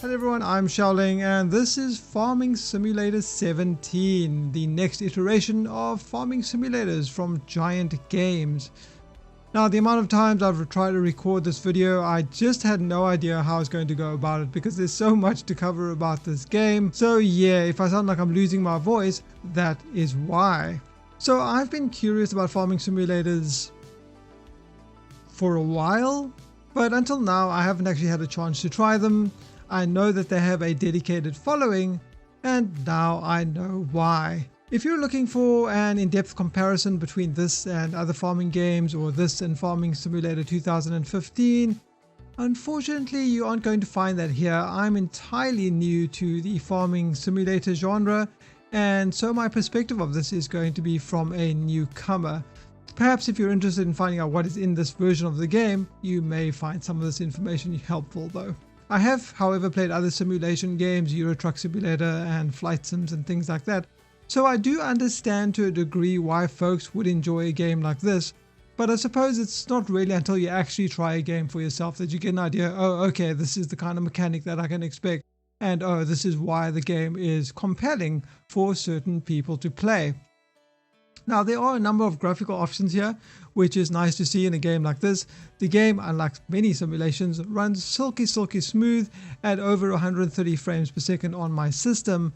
Hello everyone, I'm Xiaoling and this is Farming Simulator 17, the next iteration of farming simulators from Giant Games. Now the amount of times I've tried to record this video, I just had no idea how I was going to go about it because there's so much to cover about this game. So yeah, if I sound like I'm losing my voice, that is why. So I've been curious about farming simulators for a while, but until now I haven't actually had a chance to try them. I know that they have a dedicated following, and now I know why. If you're looking for an in-depth comparison between this and other farming games, or this and Farming Simulator 2015, unfortunately you aren't going to find that here. I'm entirely new to the farming simulator genre, and so my perspective of this is going to be from a newcomer. Perhaps if you're interested in finding out what is in this version of the game, you may find some of this information helpful though. I have, however, played other simulation games, Euro Truck Simulator and flight sims and things like that, so I do understand to a degree why folks would enjoy a game like this, but I suppose it's not really until you actually try a game for yourself that you get an idea, oh okay, this is the kind of mechanic that I can expect, and oh, this is why the game is compelling for certain people to play. Now there are a number of graphical options here, which is nice to see in a game like this. The game, unlike many simulations, runs silky smooth at over 130 frames per second on my system.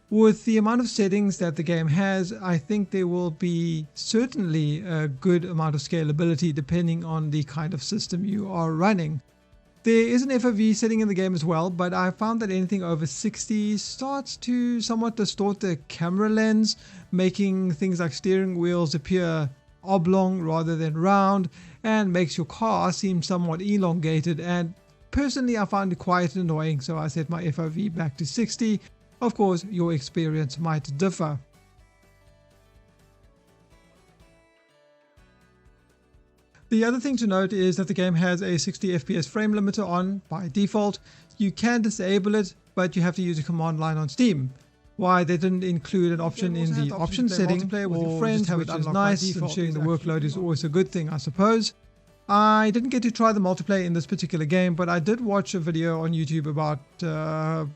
With the amount of settings that the game has, I think there will be certainly a good amount of scalability depending on the kind of system you are running. There is an FOV setting in the game as well, but I found that anything over 60 starts to somewhat distort the camera lens, making things like steering wheels appear oblong rather than round, and makes your car seem somewhat elongated, and personally I found it quite annoying, so I set my FOV back to 60. Of course, your experience might differ. The other thing to note is that the game has a 60 FPS frame limiter on by default. You can disable it, but you have to use a command line on Steam. Why they didn't include an option in the options setting with your friends, which is nice, and sharing the workload is always a good thing, I suppose. I didn't get to try the multiplayer in this particular game, but I did watch a video on YouTube about the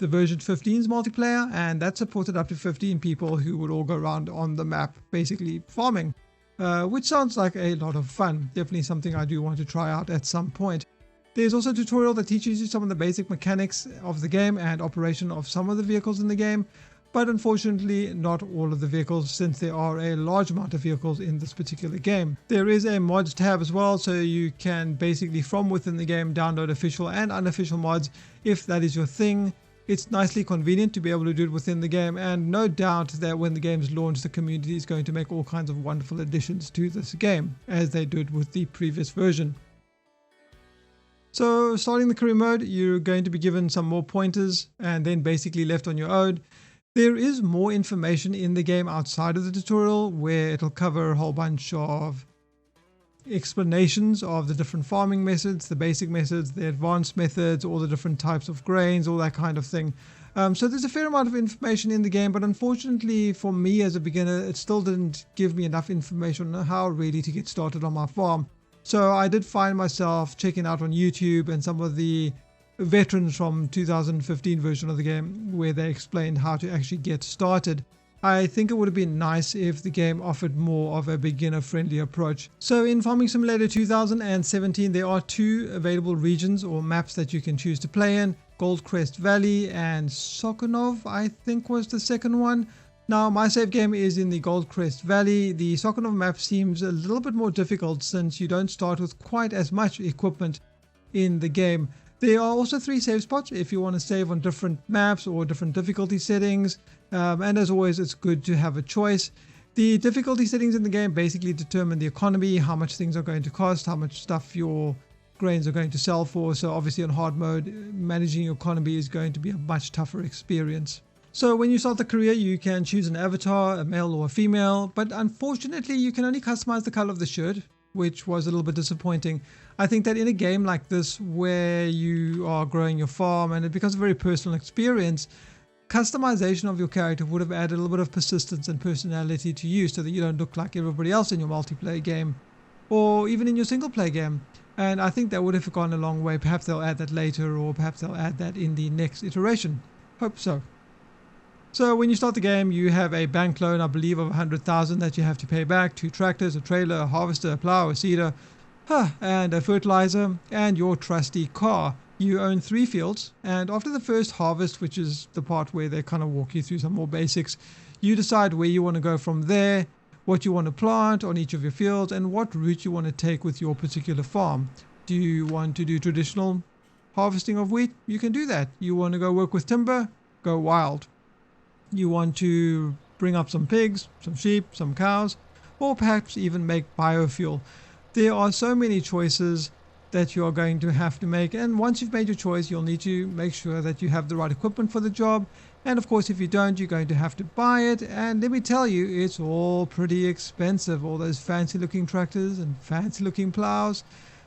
version 15's multiplayer, and that supported up to 15 people who would all go around on the map basically farming. Which sounds like a lot of fun. Definitely something I do want to try out at some point. There's also a tutorial that teaches you some of the basic mechanics of the game and operation of some of the vehicles in the game, but unfortunately not all of the vehicles, since there are a large amount of vehicles in this particular game. There is a mods tab as well, so you can basically from within the game download official and unofficial mods if that is your thing. It's nicely convenient to be able to do it within the game, and no doubt that when the game's launched, the community is going to make all kinds of wonderful additions to this game, as they did with the previous version. So starting the career mode, you're going to be given some more pointers and then basically left on your own. There is more information in the game outside of the tutorial, where it'll cover a whole bunch of explanations of the different farming methods, the basic methods, the advanced methods, all the different types of grains, all that kind of thing. So there's a fair amount of information in the game, but unfortunately for me as a beginner, it still didn't give me enough information on how really to get started on my farm. So I did find myself checking out on YouTube and some of the veterans from 2015 version of the game where they explained how to actually get started. I think it would have been nice if the game offered more of a beginner-friendly approach. So in Farming Simulator 2017, there are two available regions or maps that you can choose to play in. Goldcrest Valley and Sokonov, I think was the second one. Now my save game is in the Goldcrest Valley. The Sokonov map seems a little bit more difficult since you don't start with quite as much equipment in the game. There are also 3 save spots if you want to save on different maps or different difficulty settings, and as always it's good to have a choice. The difficulty settings in the game basically determine the economy, how much things are going to cost, how much stuff your grains are going to sell for, so obviously on hard mode managing your economy is going to be a much tougher experience. So when you start the career, you can choose an avatar, a male or a female, but unfortunately you can only customize the color of the shirt, which was a little bit disappointing. I think that in a game like this where you are growing your farm and it becomes a very personal experience, customization of your character would have added a little bit of persistence and personality to you so that you don't look like everybody else in your multiplayer game. or even in your single player game. And I think that would have gone a long way. Perhaps they'll add that later, or perhaps they'll add that in the next iteration. Hope so. So when you start the game, you have a bank loan, I believe, of 100,000 that you have to pay back, 2 tractors, a trailer, a harvester, a plow, a seeder, and a fertilizer, and your trusty car. You own 3 fields, and after the first harvest, which is the part where they kind of walk you through some more basics, you decide where you want to go from there, what you want to plant on each of your fields, and what route you want to take with your particular farm. Do you want to do traditional harvesting of wheat? You can do that. You want to go work with timber? Go wild. You want to bring up some pigs, some sheep, some cows, or perhaps even make biofuel. There are so many choices that you are going to have to make, and once you've made your choice, you'll need to make sure that you have the right equipment for the job. And of course, if you don't, you're going to have to buy it, and let me tell you, it's all pretty expensive, all those fancy looking tractors and fancy looking plows.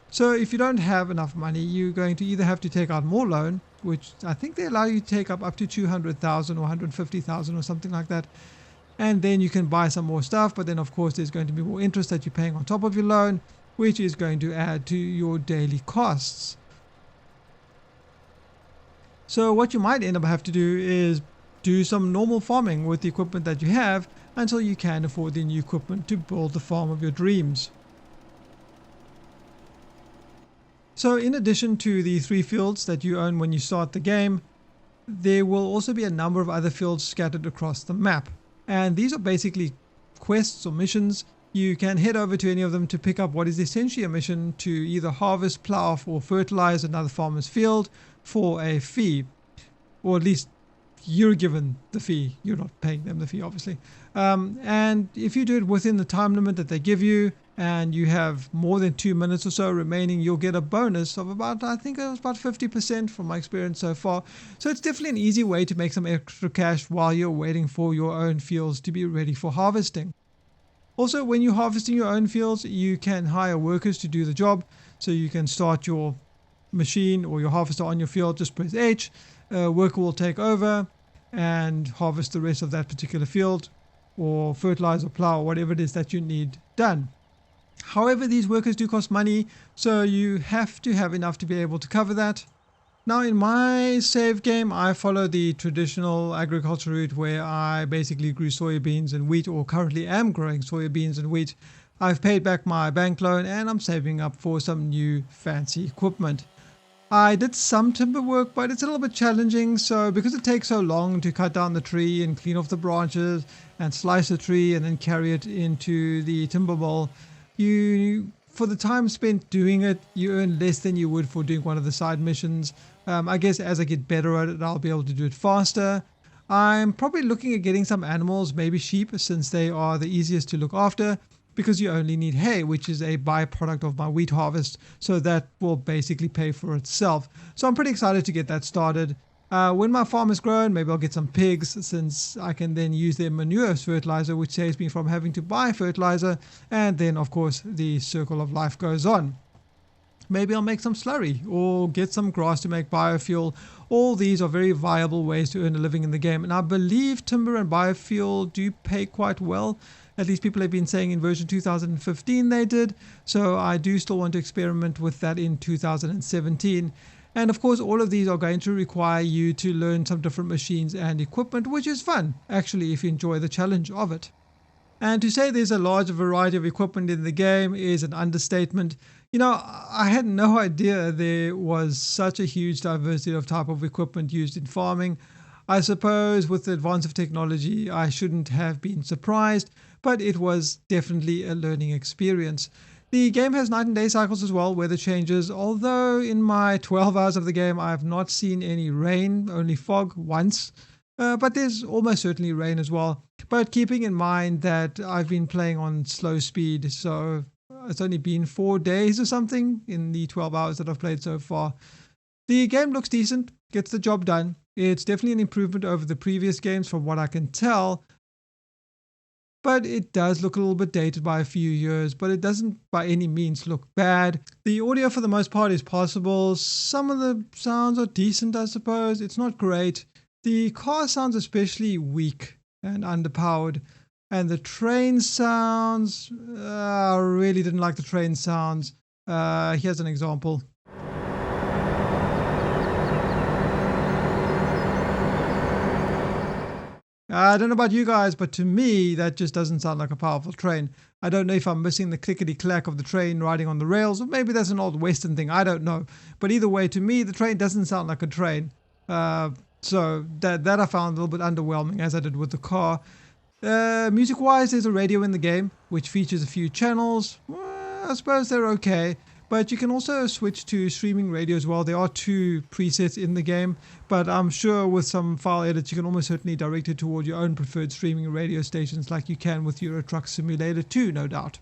So if you don't have enough money, you're going to either have to take out more loan, which I think they allow you to take up to 200,000 or 150,000 or something like that. And then you can buy some more stuff, but then of course there's going to be more interest that you're paying on top of your loan, which is going to add to your daily costs. So what you might end up having to do is do some normal farming with the equipment that you have until you can afford the new equipment to build the farm of your dreams. So in addition to the 3 fields that you own when you start the game, there will also be a number of other fields scattered across the map. And these are basically quests or missions. You can head over to any of them to pick up what is essentially a mission to either harvest, plow, or fertilize another farmer's field for a fee. Or at least you're given the fee. You're not paying them the fee, obviously. And if you do it within the time limit that they give you, and you have more than 2 minutes or so remaining, you'll get a bonus of about, I think it was about 50% from my experience so far. So it's definitely an easy way to make some extra cash while you're waiting for your own fields to be ready for harvesting. Also, when you're harvesting your own fields, you can hire workers to do the job. So you can start your machine or your harvester on your field, just press H, a worker will take over and harvest the rest of that particular field, or fertilize or plow or whatever it is that you need done. However, these workers do cost money, so you have to have enough to be able to cover that. Now in my save game, I follow the traditional agriculture route where I basically grew soybeans and wheat, or currently am growing soybeans and wheat. I've paid back my bank loan and I'm saving up for some new fancy equipment. I did some timber work, but it's a little bit challenging. So because it takes so long to cut down the tree and clean off the branches and slice the tree and then carry it into the timber mill, for the time spent doing it, you earn less than you would for doing one of the side missions. I guess as I get better at it, I'll be able to do it faster. I'm probably looking at getting some animals, maybe sheep, since they are the easiest to look after, because you only need hay, which is a byproduct of my wheat harvest, so that will basically pay for itself. So I'm pretty excited to get that started. When my farm is grown, maybe I'll get some pigs, since I can then use their manure as fertilizer, which saves me from having to buy fertilizer, and then of course the circle of life goes on. Maybe I'll make some slurry or get some grass to make biofuel. All these are very viable ways to earn a living in the game, and I believe timber and biofuel do pay quite well. At least people have been saying in version 2015 they did, so I do still want to experiment with that in 2017. And of course, all of these are going to require you to learn some different machines and equipment, which is fun, actually, if you enjoy the challenge of it. And to say there's a large variety of equipment in the game is an understatement. You know, I had no idea there was such a huge diversity of type of equipment used in farming. I suppose with the advance of technology, I shouldn't have been surprised, but it was definitely a learning experience. The game has night and day cycles as well, weather changes, although in my 12 hours of the game I have not seen any rain, only fog once, but there's almost certainly rain as well. But keeping in mind that I've been playing on slow speed, so it's only been 4 days or something in the 12 hours that I've played so far. The game looks decent, gets the job done. It's definitely an improvement over the previous games from what I can tell, but it does look a little bit dated by a few years, but it doesn't by any means look bad. The audio for the most part is passable. Some of the sounds are decent, I suppose. It's not great. The car sounds especially weak and underpowered. And the train sounds, I really didn't like the train sounds. Here's an example. I don't know about you guys, but to me, that just doesn't sound like a powerful train. I don't know if I'm missing the clickety-clack of the train riding on the rails, or maybe that's an old Western thing. I don't know. But either way, to me, the train doesn't sound like a train. So that I found a little bit underwhelming, as I did with the car. Music-wise, there's a radio in the game, which features a few channels. Well, I suppose they're okay. But you can also switch to streaming radio as well. There are 2 presets in the game, but I'm sure with some file edits you can almost certainly direct it toward your own preferred streaming radio stations like you can with Euro Truck Simulator 2, no doubt.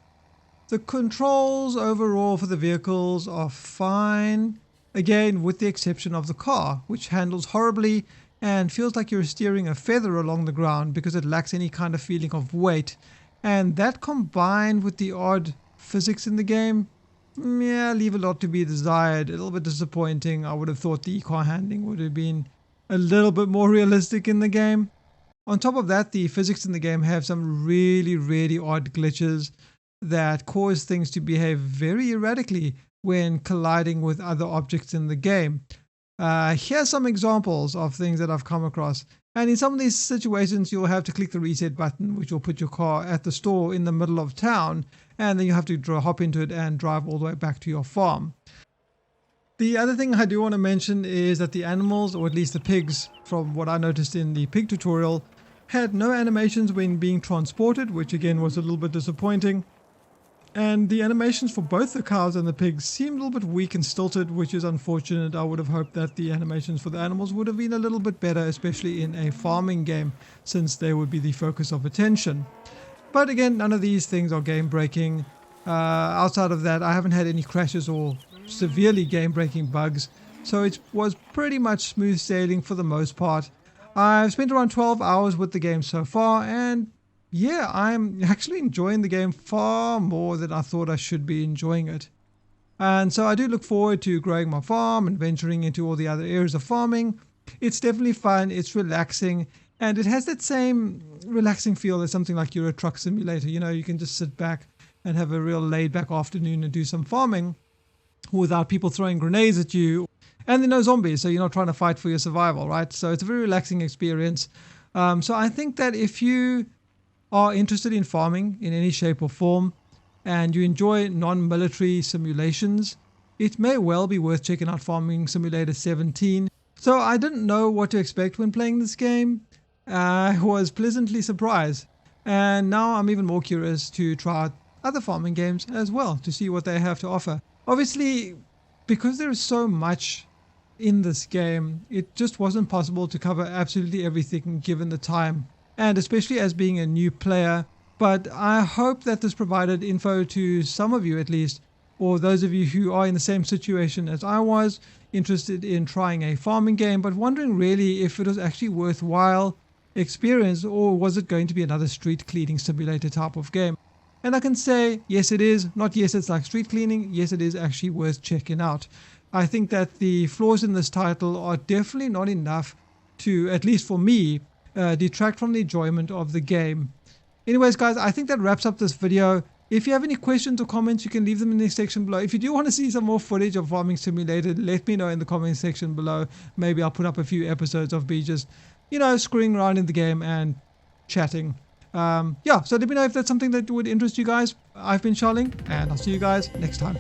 The controls overall for the vehicles are fine, again with the exception of the car, which handles horribly and feels like you're steering a feather along the ground because it lacks any kind of feeling of weight. And that combined with the odd physics in the game, yeah, leave a lot to be desired. A little bit disappointing. I would have thought the car handling would have been a little bit more realistic in the game. On top of that, the physics in the game have some really odd glitches that cause things to behave very erratically when colliding with other objects in the game. Here's some examples of things that I've come across. And in some of these situations, you'll have to click the reset button, which will put your car at the store in the middle of town, and then you have to hop into it and drive all the way back to your farm. The other thing I do want to mention is that the animals, or at least the pigs, from what I noticed in the pig tutorial, had no animations when being transported, which again was a little bit disappointing. And the animations for both the cows and the pigs seemed a little bit weak and stilted, which is unfortunate. I would have hoped that the animations for the animals would have been a little bit better, especially in a farming game, since they would be the focus of attention. But again, none of these things are game breaking. Outside of that, I haven't had any crashes or severely game breaking bugs, so it was pretty much smooth sailing for the most part. I've spent around 12 hours with the game so far, and yeah, I'm actually enjoying the game far more than I thought I should be enjoying it. And so I do look forward to growing my farm and venturing into all the other areas of farming. It's definitely fun, it's relaxing, and it has that same relaxing feel as something like Euro Truck Simulator. You know, you can just sit back and have a real laid back afternoon and do some farming without people throwing grenades at you. And there are no zombies, so you're not trying to fight for your survival, right? So it's a very relaxing experience. So I think that if you are interested in farming in any shape or form and you enjoy non-military simulations, it may well be worth checking out Farming Simulator 17. So I didn't know what to expect when playing this game. I was pleasantly surprised, and now I'm even more curious to try out other farming games as well to see what they have to offer. Obviously, because there is so much in this game, it just wasn't possible to cover absolutely everything given the time, and especially as being a new player. But I hope that this provided info to some of you at least, or those of you who are in the same situation as I was, interested in trying a farming game but wondering really if it was actually worthwhile experience, or was it going to be another street cleaning simulator type of game. And I can say yes it is, not yes it's like street cleaning, yes it is actually worth checking out. I think that the flaws in this title are definitely not enough to, at least for me, detract from the enjoyment of the game. Anyways guys, I think that wraps up this video. If you have any questions or comments, you can leave them in the section below. If you do want to see some more footage of Farming Simulator, let me know in the comment section below. Maybe I'll put up a few episodes of me just, you know, screwing around in the game and chatting. Yeah, so let me know if that's something that would interest you guys. I've been Charling, and I'll see you guys next time.